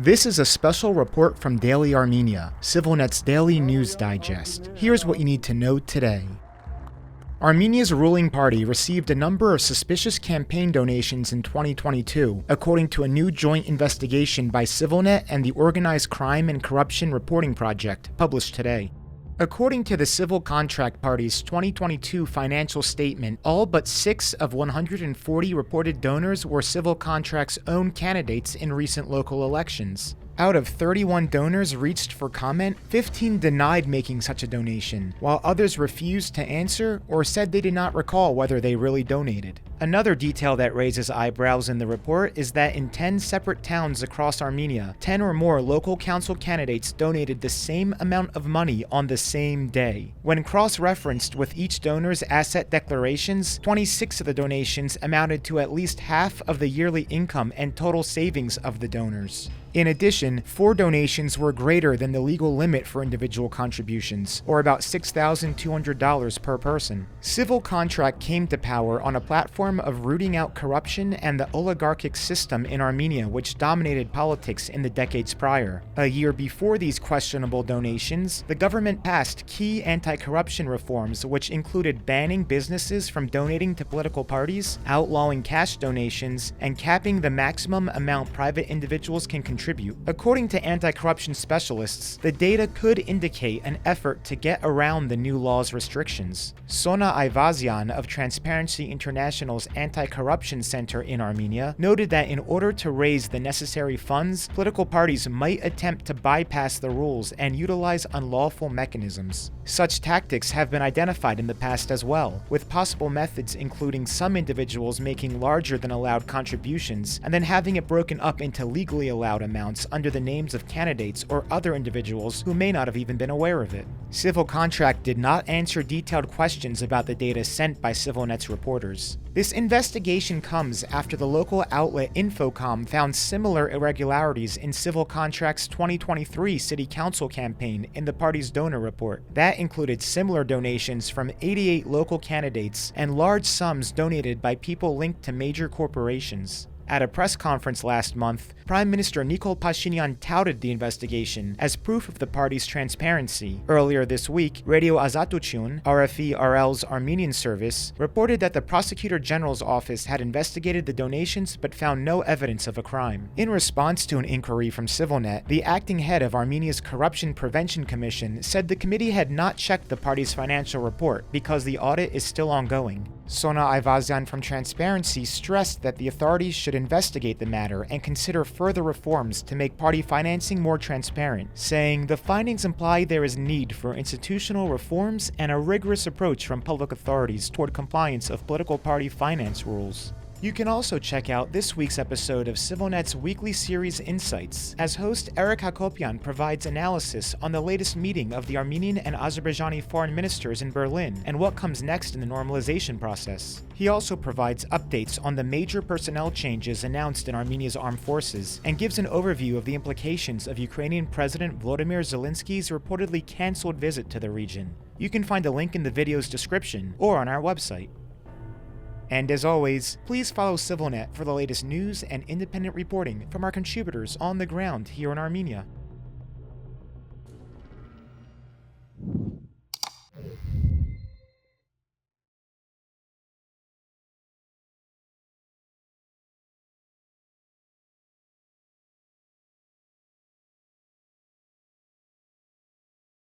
This is a special report from Daily Armenia, CivilNet's daily news digest. Here's what you need to know today. Armenia's ruling party received a number of suspicious campaign donations in 2022, according to a new joint investigation by CivilNet and the Organized Crime and Corruption Reporting Project, published today. According to the Civil Contract Party's 2022 financial statement, all but 6 of 140 reported donors were Civil Contract's own candidates in recent local elections. Out of 31 donors reached for comment, 15 denied making such a donation, while others refused to answer or said they did not recall whether they really donated. Another detail that raises eyebrows in the report is that in 10 separate towns across Armenia, 10 or more local council candidates donated the same amount of money on the same day. When cross-referenced with each donor's asset declarations, 26 of the donations amounted to at least half of the yearly income and total savings of the donors. In addition, 4 donations were greater than the legal limit for individual contributions, or about $6,200 per person. Civil Contract came to power on a platform of rooting out corruption and the oligarchic system in Armenia, which dominated politics in the decades prior. A year before these questionable donations, the government passed key anti-corruption reforms, which included banning businesses from donating to political parties, outlawing cash donations, and capping the maximum amount private individuals can contribute. According to anti-corruption specialists, the data could indicate an effort to get around the new law's restrictions. Sona Ayvazian of Transparency International's Anti-Corruption Center in Armenia noted that in order to raise the necessary funds, political parties might attempt to bypass the rules and utilize unlawful mechanisms. Such tactics have been identified in the past as well, with possible methods including some individuals making larger than allowed contributions and then having it broken up into legally allowed amounts under the names of candidates or other individuals who may not have even been aware of it. Civil Contract did not answer detailed questions about the data sent by CivilNet's reporters. This investigation comes after the local outlet Infocom found similar irregularities in Civil Contract's 2023 City Council campaign in the party's donor report. That included similar donations from 88 local candidates and large sums donated by people linked to major corporations. At a press conference last month, Prime Minister Nikol Pashinyan touted the investigation as proof of the party's transparency. Earlier this week, Radio Azatutyun, RFE-RL's Armenian service, reported that the Prosecutor General's office had investigated the donations but found no evidence of a crime. In response to an inquiry from CivilNet, the acting head of Armenia's Corruption Prevention Commission said the committee had not checked the party's financial report because the audit is still ongoing. Sona Ayvazian from Transparency stressed that the authorities should investigate the matter and consider further reforms to make party financing more transparent, saying the findings imply there is need for institutional reforms and a rigorous approach from public authorities toward compliance of political party finance rules. You can also check out this week's episode of CivilNet's weekly series Insights, as host Eric Hakopian provides analysis on the latest meeting of the Armenian and Azerbaijani foreign ministers in Berlin and what comes next in the normalization process. He also provides updates on the major personnel changes announced in Armenia's armed forces and gives an overview of the implications of Ukrainian President Volodymyr Zelensky's reportedly canceled visit to the region. You can find a link in the video's description or on our website. And as always, please follow CivilNet for the latest news and independent reporting from our contributors on the ground here in Armenia.